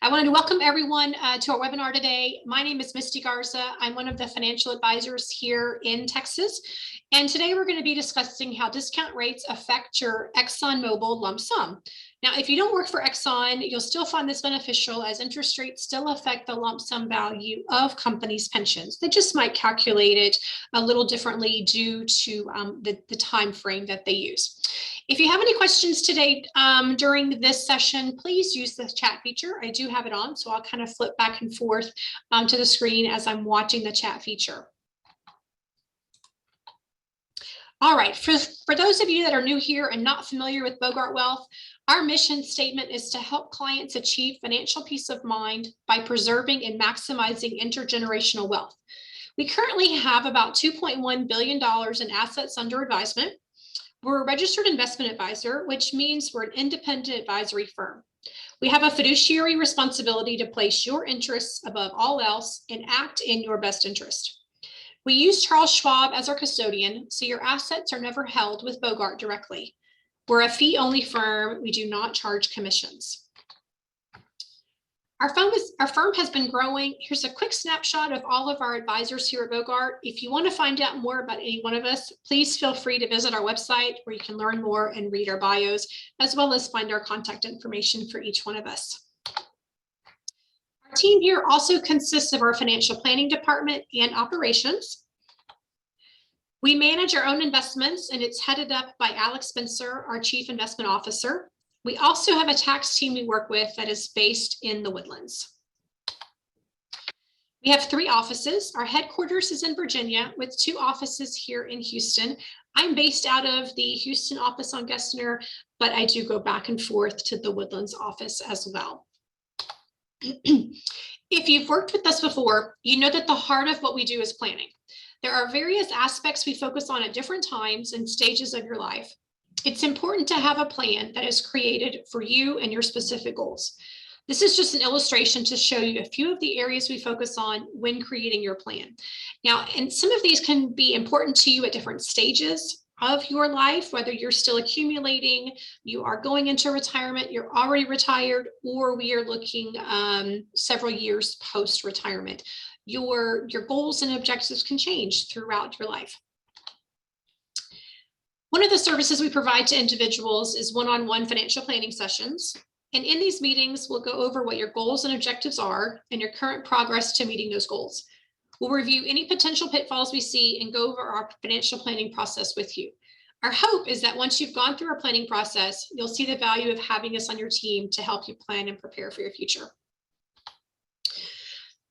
I wanted to welcome everyone to our webinar today. My name is Misty Garza. I'm one of the financial advisors here in Texas. And today we're going to be discussing how discount rates affect your ExxonMobil lump sum. Now, if you don't work for Exxon, you'll still find this beneficial as interest rates still affect the lump sum value of companies' pensions. They just might calculate it a little differently due to the time frame that they use. If you have any questions today during this session, please use the chat feature. I do have it on, so I'll kind of flip back and forth to the screen as I'm watching the chat feature. All right, for those of you that are new here and not familiar with Bogart Wealth, our mission statement is to help clients achieve financial peace of mind by preserving and maximizing intergenerational wealth. We currently have about $2.1 billion in assets under advisement. We're a registered investment advisor, which means we're an independent advisory firm. We have a fiduciary responsibility to place your interests above all else and act in your best interest. We use Charles Schwab as our custodian, so your assets are never held with Bogart directly. We're a fee-only firm. We do not charge commissions. Our firm has been growing. Here's a quick snapshot of all of our advisors here at Bogart. If you want to find out more about any one of us, please feel free to visit our website where you can learn more and read our bios, as well as find our contact information for each one of us. Our team here also consists of our financial planning department and operations. We manage our own investments, and it's headed up by Alex Spencer, our Chief Investment Officer. We also have a tax team we work with that is based in the Woodlands. We have 3 offices. Our headquarters is in Virginia with 2 offices here in Houston. I'm based out of the Houston office on Gessner, but I do go back and forth to the Woodlands office as well. If you've worked with us before, you know that the heart of what we do is planning. There are various aspects we focus on at different times and stages of your life. It's important to have a plan that is created for you and your specific goals. This is just an illustration to show you a few of the areas we focus on when creating your plan. Now, and some of these can be important to you at different stages of your life, whether you're still accumulating, you are going into retirement, you're already retired, or we are looking several years post-retirement. Your goals and objectives can change throughout your life. One of the services we provide to individuals is one-on-one financial planning sessions. And in these meetings, we'll go over what your goals and objectives are and your current progress to meeting those goals. We'll review any potential pitfalls we see and go over our financial planning process with you. Our hope is that once you've gone through our planning process, you'll see the value of having us on your team to help you plan and prepare for your future.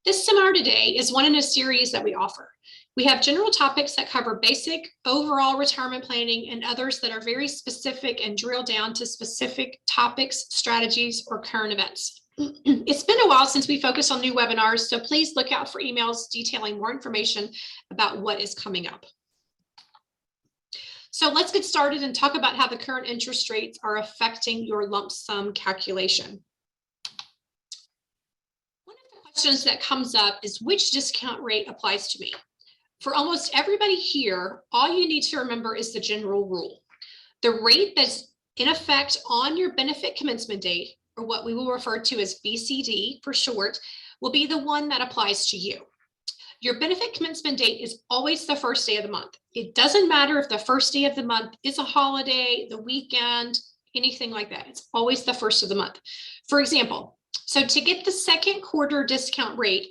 This seminar today is one in a series that we offer. We have general topics that cover basic overall retirement planning and others that are very specific and drill down to specific topics, strategies, or current events. It's been a while since we focused on new webinars, so please look out for emails detailing more information about what is coming up. So let's get started and talk about how the current interest rates are affecting your lump sum calculation. One of the questions that comes up is which discount rate applies to me? For almost everybody here, all you need to remember is the general rule. The rate that's in effect on your benefit commencement date, or what we will refer to as BCD for short, will be the one that applies to you. Your benefit commencement date is always the first day of the month. It doesn't matter if the first day of the month is a holiday, the weekend, anything like that. It's always the first of the month. For example, so to get the second quarter discount rate,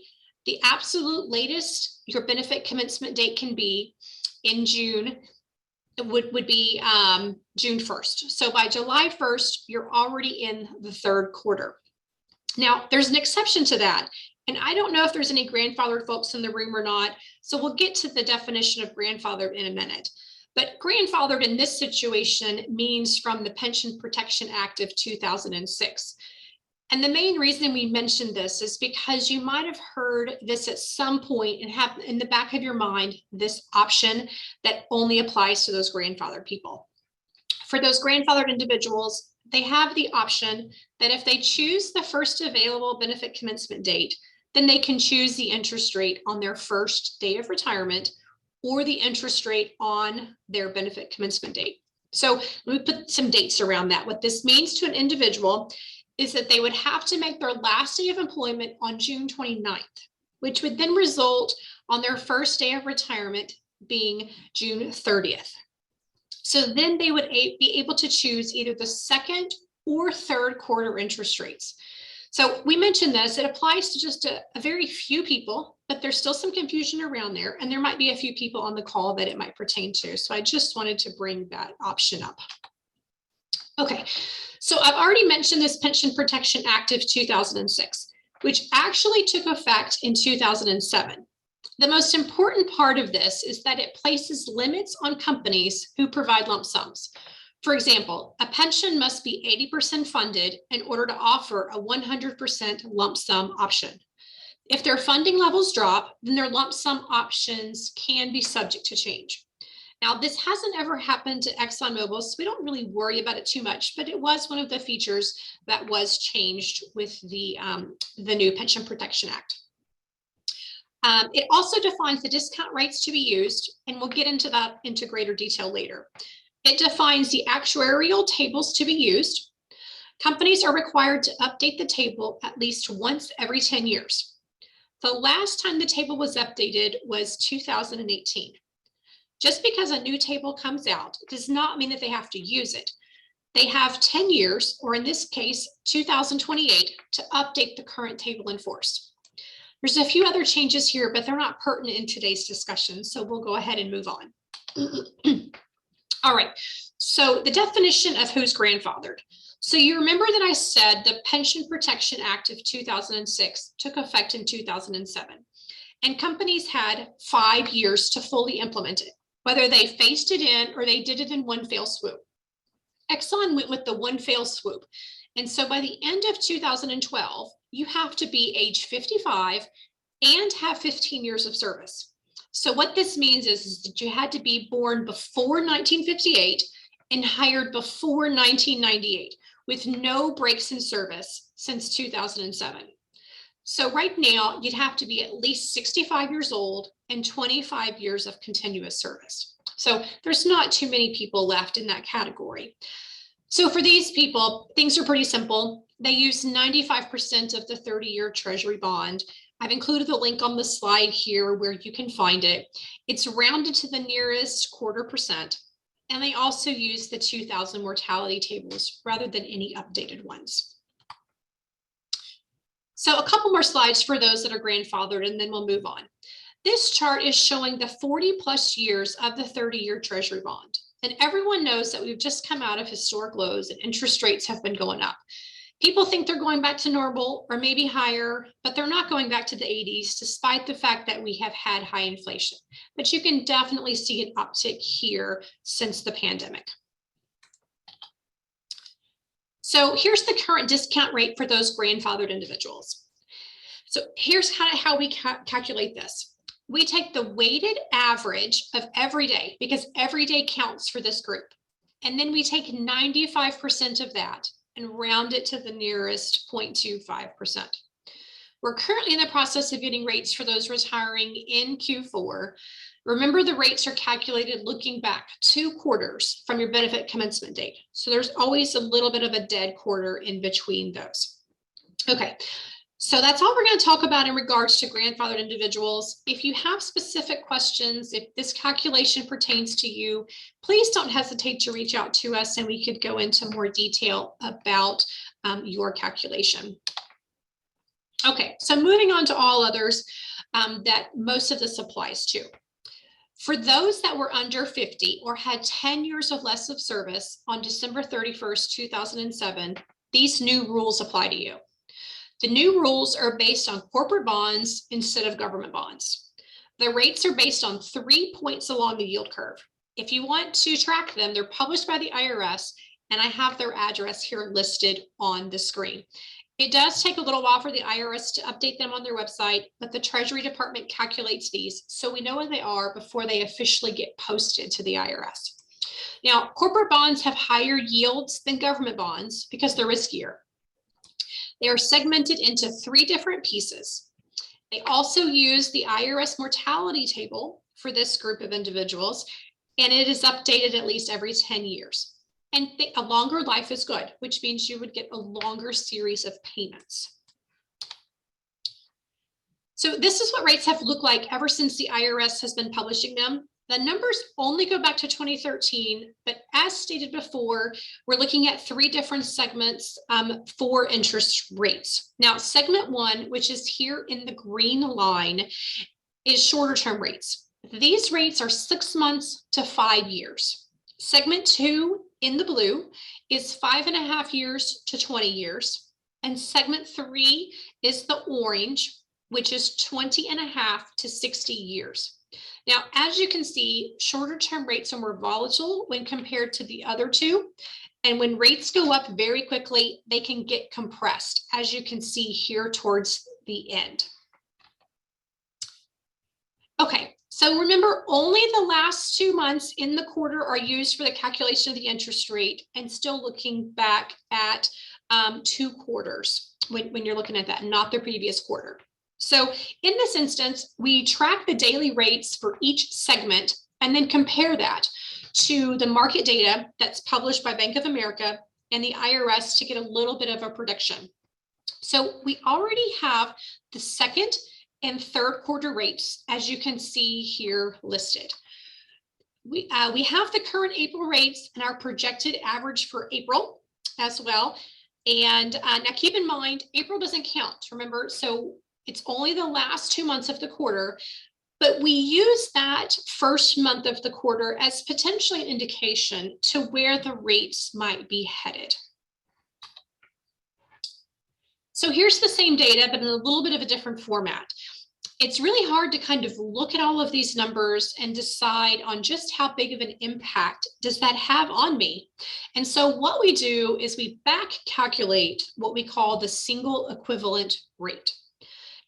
the absolute latest your benefit commencement date can be in June would be June 1st. So by July 1st, you're already in the third quarter. Now, there's an exception to that. And I don't know if there's any grandfathered folks in the room or not. So we'll get to the definition of grandfathered in a minute. But grandfathered in this situation means from the Pension Protection Act of 2006. And the main reason we mentioned this is because you might have heard this at some point and have in the back of your mind this option that only applies to those grandfathered people. For those grandfathered individuals, they have the option that if they choose the first available benefit commencement date, then they can choose the interest rate on their first day of retirement or the interest rate on their benefit commencement date. So let me put some dates around that. What this means to an individual is that they would have to make their last day of employment on June 29th, which would then result on their first day of retirement being June 30th. So then they would be able to choose either the second or third quarter interest rates. So we mentioned this, it applies to just a very few people, but there's still some confusion around there, and there might be a few people on the call that it might pertain to. So I just wanted to bring that option up. Okay, so I've already mentioned this Pension Protection Act of 2006, which actually took effect in 2007. The most important part of this is that it places limits on companies who provide lump sums. For example, a pension must be 80% funded in order to offer a 100% lump sum option. If their funding levels drop, then their lump sum options can be subject to change. Now, this hasn't ever happened to ExxonMobil, so we don't really worry about it too much, but it was one of the features that was changed with the new Pension Protection Act. It also defines the discount rates to be used, and we'll get into that into greater detail later. It defines the actuarial tables to be used. Companies are required to update the table at least once every 10 years. The last time the table was updated was 2018. Just because a new table comes out does not mean that they have to use it. They have 10 years, or in this case, 2028, to update the current table in force. There's a few other changes here, but they're not pertinent in today's discussion, so we'll go ahead and move on. All right, so the definition of who's grandfathered. So you remember that I said the Pension Protection Act of 2006 took effect in 2007, and companies had 5 years to fully implement it, whether they phased it in or they did it in one fell swoop. Exxon went with the one fell swoop, and so by the end of 2012, you have to be age 55 and have 15 years of service. So what this means is that you had to be born before 1958 and hired before 1998 with no breaks in service since 2007. So right now you'd have to be at least 65 years old and 25 years of continuous service. So there's not too many people left in that category. So for these people, things are pretty simple. They use 95% of the 30-year Treasury bond. I've included the link on the slide here where you can find it. It's rounded to the nearest 0.25%. And they also use the 2000 mortality tables rather than any updated ones. So a couple more slides for those that are grandfathered, and then we'll move on. This chart is showing the 40+ years of the 30-year Treasury bond. And everyone knows that we've just come out of historic lows and interest rates have been going up. People think they're going back to normal or maybe higher, but they're not going back to the 80s, despite the fact that we have had high inflation. But you can definitely see an uptick here since the pandemic. So here's the current discount rate for those grandfathered individuals. So here's how we calculate this. We take the weighted average of every day, because every day counts for this group. And then we take 95% of that and round it to the nearest 0.25%. We're currently in the process of getting rates for those retiring in Q4. Remember, the rates are calculated looking back 2 quarters from your benefit commencement date. So there's always a little bit of a dead quarter in between those. Okay, so that's all we're going to talk about in regards to grandfathered individuals. If you have specific questions, if this calculation pertains to you, please don't hesitate to reach out to us and we could go into more detail about your calculation. Okay, so moving on to all others that most of this applies to. For those that were under 50 or had 10 years or less of service on December 31st, 2007, these new rules apply to you. The new rules are based on corporate bonds instead of government bonds. The rates are based on 3 points along the yield curve. If you want to track them, they're published by the IRS, and I have their address here listed on the screen. It does take a little while for the IRS to update them on their website, but the Treasury Department calculates these so we know what they are before they officially get posted to the IRS. Now, corporate bonds have higher yields than government bonds because they're riskier. They are segmented into 3 different pieces. They also use the IRS mortality table for this group of individuals, and it is updated at least every 10 years. And a longer life is good, which means you would get a longer series of payments. So this is what rates have looked like ever since the IRS has been publishing them. The numbers only go back to 2013, but as stated before, we're looking at 3 different segments for interest rates. Now, segment 1, which is here in the green line, is shorter term rates. These rates are 6 months to 5 years. Segment 2 in the blue is 5.5 years to 20 years. And segment 3 is the orange, which is 20.5 to 60 years. Now, as you can see, shorter term rates are more volatile when compared to the other 2. And when rates go up very quickly, they can get compressed, as you can see here towards the end. Okay, so remember, only the last 2 months in the quarter are used for the calculation of the interest rate, and still looking back at 2 quarters when you're looking at that, not the previous quarter. So in this instance, we track the daily rates for each segment and then compare that to the market data that's published by Bank of America and the IRS to get a little bit of a prediction. So we already have the second and third quarter rates, as you can see here listed. We have the current April rates and our projected average for April as well. And now keep in mind, April doesn't count, remember, so it's only the last 2 months of the quarter, but we use that first month of the quarter as potentially an indication to where the rates might be headed. So here's the same data, but in a little bit of a different format. It's really hard to kind of look at all of these numbers and decide on just how big of an impact does that have on me. And so what we do is we back calculate what we call the single equivalent rate.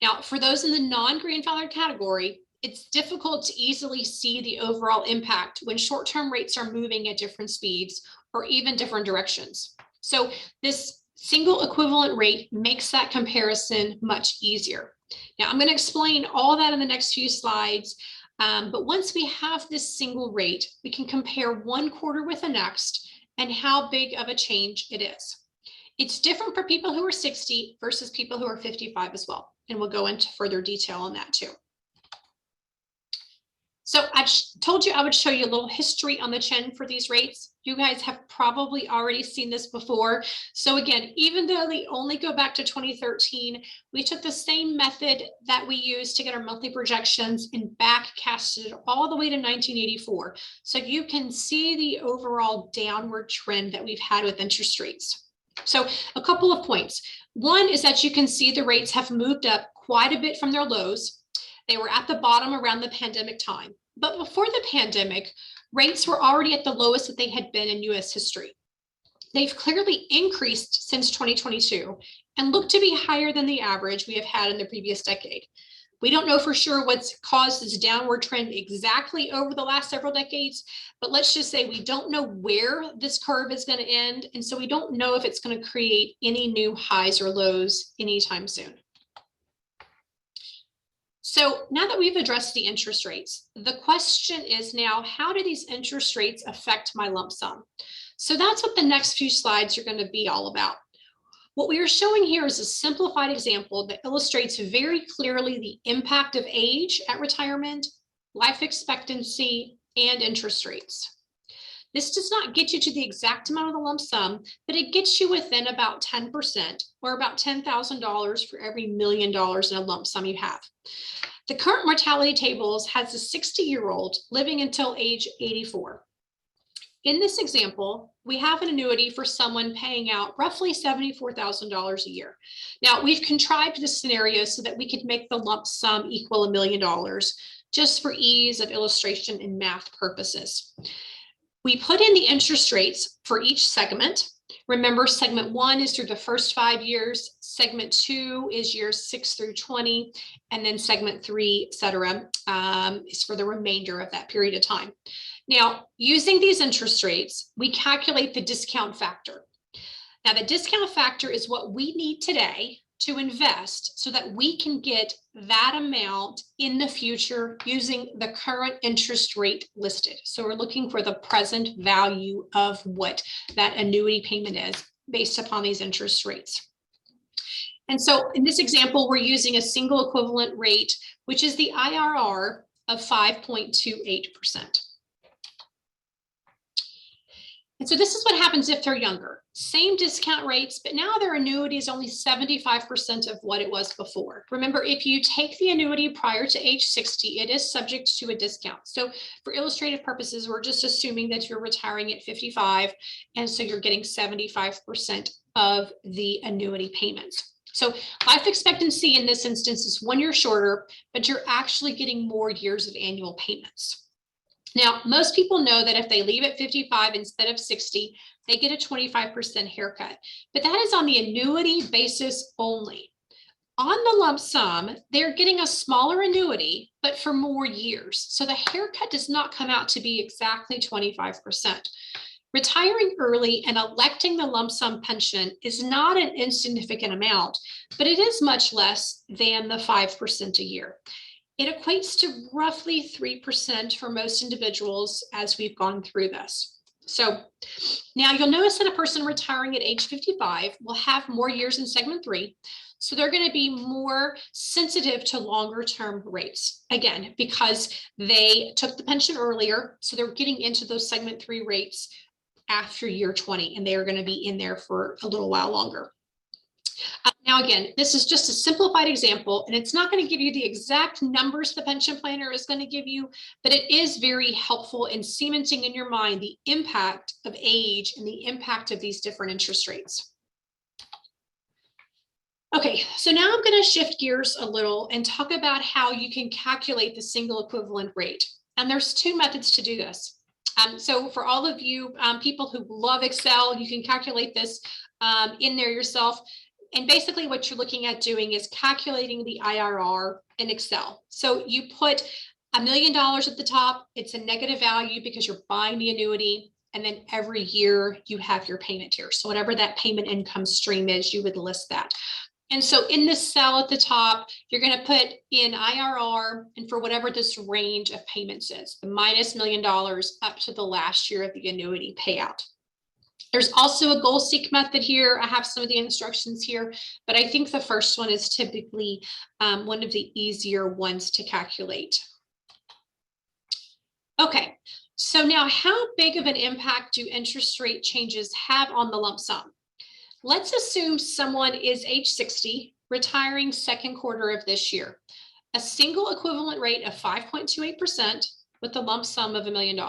Now, for those in the non-grandfathered category, it's difficult to easily see the overall impact when short-term rates are moving at different speeds or even different directions. So this single equivalent rate makes that comparison much easier. Now, I'm going to explain all that in the next few slides, but once we have this single rate, we can compare one quarter with the next and how big of a change it is. It's different for people who are 60 versus people who are 55 as well. And we'll go into further detail on that too. So I told you I would show you a little history on the trend for these rates. You guys have probably already seen this before. So again, even though they only go back to 2013, we took the same method that we used to get our monthly projections and back casted it all the way to 1984. So you can see the overall downward trend that we've had with interest rates. So a couple of points. One is that you can see the rates have moved up quite a bit from their lows. They were at the bottom around the pandemic time. But before the pandemic, rates were already at the lowest that they had been in US history. They've clearly increased since 2022 and look to be higher than the average we have had in the previous decade. We don't know for sure what's caused this downward trend exactly over the last several decades, but let's just say we don't know where this curve is going to end. And so we don't know if it's going to create any new highs or lows anytime soon. So now that we've addressed the interest rates, the question is now, how do these interest rates affect my lump sum? So that's what the next few slides are going to be all about. What we are showing here is a simplified example that illustrates very clearly the impact of age at retirement, life expectancy, and interest rates. This does not get you to the exact amount of the lump sum, but it gets you within about 10%, or about $10,000 for every $1 million in a lump sum you have. The current mortality tables has a 60-year-old living until age 84. In this example, we have an annuity for someone paying out roughly $74,000 a year. Now, we've contrived this scenario so that we could make the lump sum equal $1 million, just for ease of illustration and math purposes. We put in the interest rates for each segment. Remember, segment 1 is through the first 5 years, segment 2 is years 6 through 20, and then segment 3, et cetera, is for the remainder of that period of time. Now, using these interest rates, we calculate the discount factor. Now, the discount factor is what we need today to invest so that we can get that amount in the future using the current interest rate listed. So we're looking for the present value of what that annuity payment is based upon these interest rates. And so in this example, we're using a single equivalent rate, which is the IRR of 5.28%. And so this is what happens if they're younger. Same discount rates, but now their annuity is only 75% of what it was before. Remember, if you take the annuity prior to age 60, it is subject to a discount. So for illustrative purposes, we're just assuming that you're retiring at 55, and so you're getting 75% of the annuity payments. So life expectancy in this instance is 1 year shorter, but you're actually getting more years of annual payments. Now, most people know that if they leave at 55 instead of 60, they get a 25% haircut, but that is on the annuity basis only. On the lump sum, they're getting a smaller annuity, but for more years. So the haircut does not come out to be exactly 25%. Retiring early and electing the lump sum pension is not an insignificant amount, but it is much less than the 5% a year. It equates to roughly 3% for most individuals as we've gone through this. So now you'll notice that a person retiring at age 55 will have more years in segment 3. So they're going to be more sensitive to longer term rates, again, because they took the pension earlier. So they're getting into those segment 3 rates after year 20, and they are going to be in there for a little while longer. Now, again, this is just a simplified example, and it's not going to give you the exact numbers the pension planner is going to give you, but it is very helpful in cementing in your mind the impact of age and the impact of these different interest rates. Okay, so now I'm going to shift gears a little and talk about how you can calculate the single equivalent rate. And there's 2 methods to do this. So for all of you people who love Excel, you can calculate this in there yourself. And basically what you're looking at doing is calculating the IRR in Excel. So you put $1 million at the top. It's a negative value because you're buying the annuity. And then every year you have your payment here. So whatever that payment income stream is, you would list that. And so in this cell at the top, you're going to put in IRR and for whatever this range of payments is, the minus $1 million up to the last year of the annuity payout. There's also a goal seek method here. I have some of the instructions here, but I think the first one is typically one of the easier ones to calculate. Okay, so now how big of an impact do interest rate changes have on the lump sum? Let's assume someone is age 60, retiring second quarter of this year. A single equivalent rate of 5.28% with a lump sum of $1 million.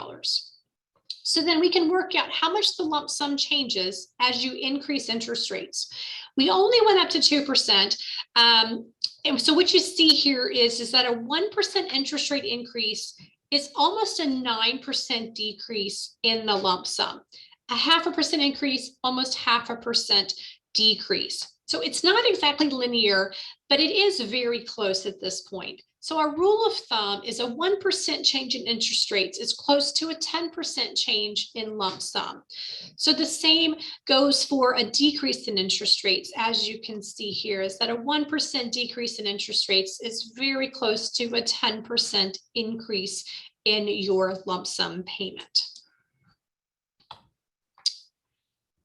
So then we can work out how much the lump sum changes as you increase interest rates. We only went up to 2%. And so what you see here is that a 1% interest rate increase is almost a 9% decrease in the lump sum. A 0.5% increase, almost 0.5% decrease. So it's not exactly linear, but it is very close at this point. So our rule of thumb is a 1% change in interest rates is close to a 10% change in lump sum. So the same goes for a decrease in interest rates. As you can see here, is that a 1% decrease in interest rates is very close to a 10% increase in your lump sum payment.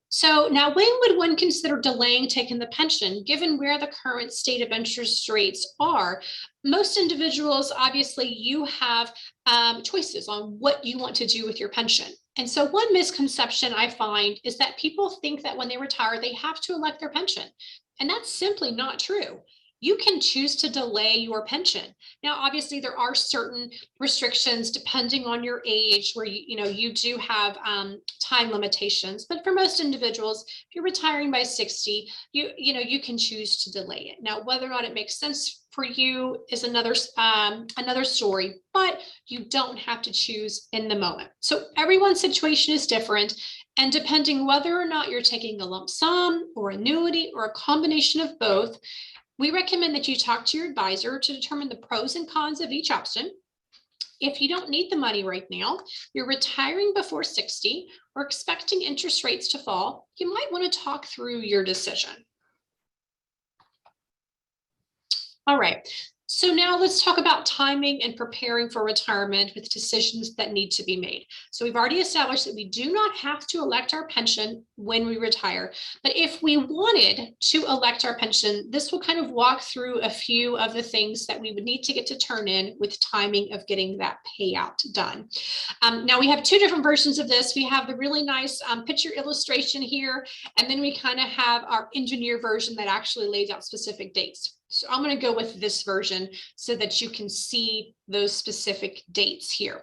So now when would one consider delaying taking the pension, given where the current state of interest rates are? Most individuals, obviously, you have choices on what you want to do with your pension. And so one misconception I find is that people think that when they retire, they have to elect their pension. And that's simply not true. You can choose to delay your pension. Now, obviously, there are certain restrictions depending on your age where you do have time limitations. But for most individuals, if you're retiring by 60, you can choose to delay it. Now, whether or not it makes sense for you is another story, but you don't have to choose in the moment. So everyone's situation is different. And depending whether or not you're taking a lump sum or annuity or a combination of both, we recommend that you talk to your advisor to determine the pros and cons of each option. If you don't need the money right now, you're retiring before 60 or expecting interest rates to fall, you might want to talk through your decision. All right. So now let's talk about timing and preparing for retirement with decisions that need to be made. So we've already established that we do not have to elect our pension when we retire. But if we wanted to elect our pension, this will kind of walk through a few of the things that we would need to get to turn in with timing of getting that payout done. Now we have two different versions of this. We have the really nice picture illustration here, and then we kind of have our engineer version that actually lays out specific dates. So I'm going to go with this version so that you can see those specific dates here.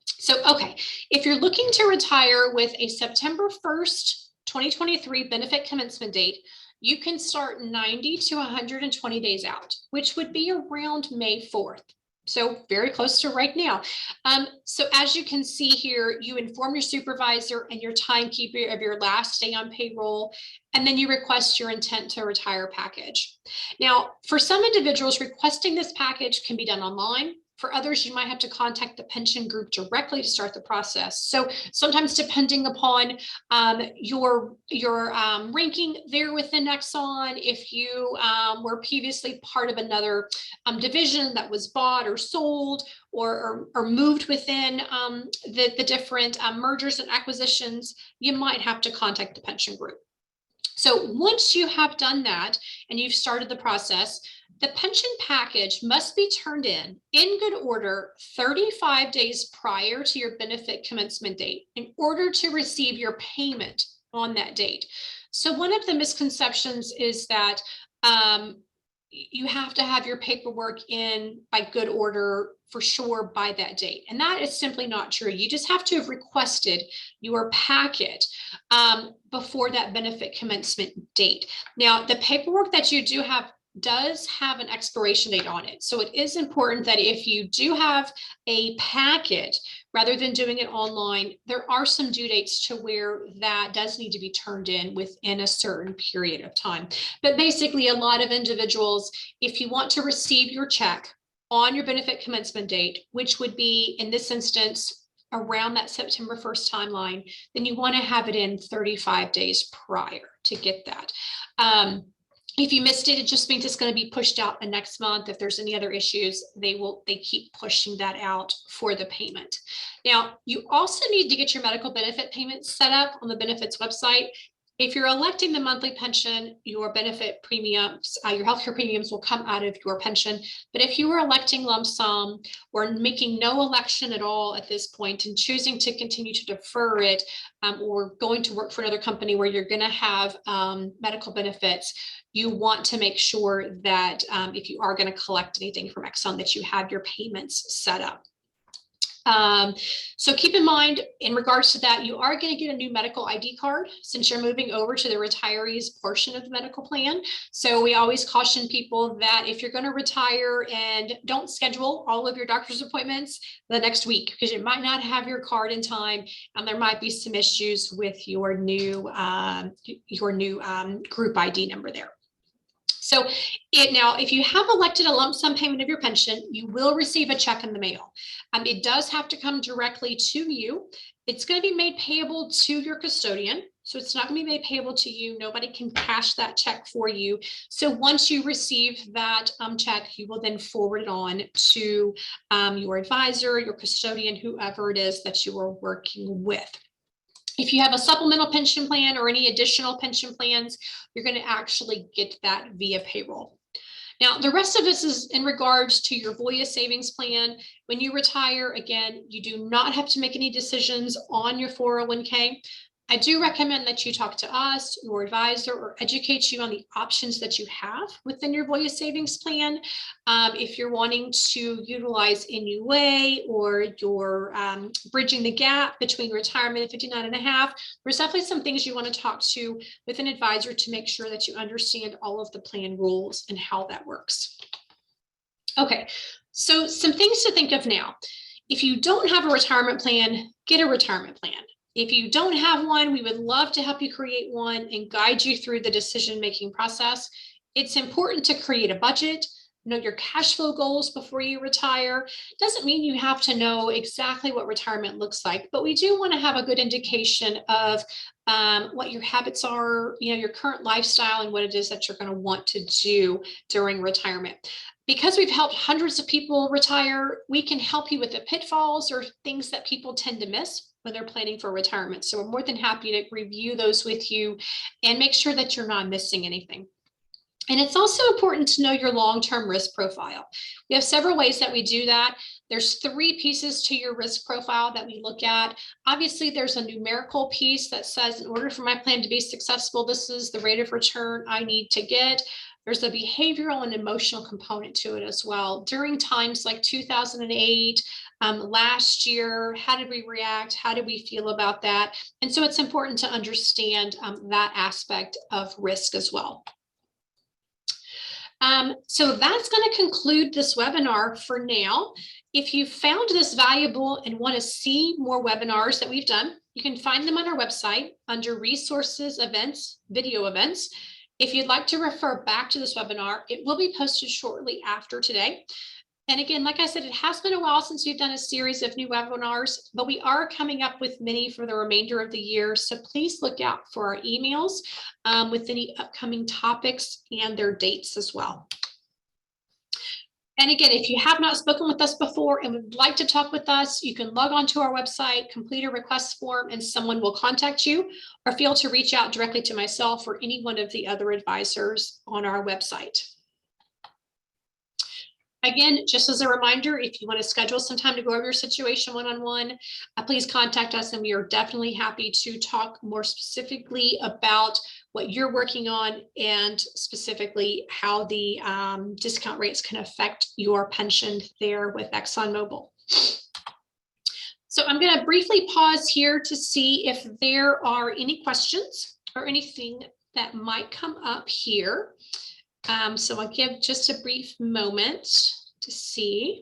So, okay, if you're looking to retire with a September 1st, 2023 benefit commencement date, you can start 90 to 120 days out, which would be around May 4th. So very close to right now. So as you can see here, you inform your supervisor and your timekeeper of your last day on payroll, and then you request your intent to retire package. Now, for some individuals, requesting this package can be done online. For others, you might have to contact the pension group directly to start the process. So sometimes depending upon your ranking there within Exxon, if you were previously part of another division that was bought or sold or moved within the different mergers and acquisitions, you might have to contact the pension group. So once you have done that and you've started the process, the pension package must be turned in good order 35 days prior to your benefit commencement date in order to receive your payment on that date. So one of the misconceptions is that you have to have your paperwork in by good order for sure by that date. And that is simply not true. You just have to have requested your packet before that benefit commencement date. Now, the paperwork that you do have does have an expiration date on it. So it is important that if you do have a packet, rather than doing it online, there are some due dates to where that does need to be turned in within a certain period of time. But basically, a lot of individuals, if you want to receive your check on your benefit commencement date, which would be in this instance around that September 1st timeline, then you want to have it in 35 days prior to get that. If you missed it, it just means it's going to be pushed out the next month. If there's any other issues, they keep pushing that out for the payment. Now, you also need to get your medical benefit payment set up on the benefits website. If you're electing the monthly pension, your benefit premiums, your healthcare premiums will come out of your pension. But if you were electing lump sum or making no election at all at this point and choosing to continue to defer it, or going to work for another company where you're going to have medical benefits, you want to make sure that if you are going to collect anything from Exxon, that you have your payments set up. So keep in mind, in regards to that, you are going to get a new medical ID card since you're moving over to the retirees portion of the medical plan. So we always caution people that if you're going to retire, and don't schedule all of your doctor's appointments the next week, because you might not have your card in time, and there might be some issues with your new group ID number there. So now, if you have elected a lump sum payment of your pension, you will receive a check in the mail. It does have to come directly to you. It's going to be made payable to your custodian. So it's not going to be made payable to you. Nobody can cash that check for you. So once you receive that check, you will then forward it on to your advisor, your custodian, whoever it is that you are working with. If you have a supplemental pension plan or any additional pension plans, you're going to actually get that via payroll. Now, the rest of this is in regards to your Voya savings plan. When you retire, again, you do not have to make any decisions on your 401k. I do recommend that you talk to us, your advisor, or educate you on the options that you have within your Voya savings plan. If you're wanting to utilize NUA, or you're bridging the gap between retirement and 59 and a half, there's definitely some things you want to talk to with an advisor to make sure that you understand all of the plan rules and how that works. Okay, so some things to think of now. If you don't have a retirement plan, get a retirement plan. If you don't have one, we would love to help you create one and guide you through the decision-making process. It's important to create a budget, know your cash flow goals before you retire. Doesn't mean you have to know exactly what retirement looks like, but we do want to have a good indication of what your habits are, your current lifestyle, and what it is that you're going to want to do during retirement. Because we've helped hundreds of people retire, we can help you with the pitfalls or things that people tend to miss when they're planning for retirement. So we're more than happy to review those with you and make sure that you're not missing anything. And it's also important to know your long-term risk profile. We have several ways that we do that. There's 3 pieces to your risk profile that we look at. Obviously, there's a numerical piece that says, in order for my plan to be successful, this is the rate of return I need to get. There's a behavioral and emotional component to it as well. During times like 2008, last year, how did we react? How did we feel about that? And so it's important to understand that aspect of risk as well. So that's going to conclude this webinar for now. If you found this valuable and want to see more webinars that we've done, you can find them on our website under resources, events, video events. If you'd like to refer back to this webinar, it will be posted shortly after today. And again, like I said, it has been a while since we've done a series of new webinars, but we are coming up with many for the remainder of the year. So please look out for our emails with any upcoming topics and their dates as well. And again, if you have not spoken with us before and would like to talk with us, you can log on to our website, complete a request form, and someone will contact you, or feel to reach out directly to myself or any one of the other advisors on our website. Again, just as a reminder, if you want to schedule some time to go over your situation one-on-one, please contact us, and we are definitely happy to talk more specifically about what you're working on and specifically how the discount rates can affect your pension there with ExxonMobil. So I'm going to briefly pause here to see if there are any questions or anything that might come up here. So I'll give just a brief moment to see.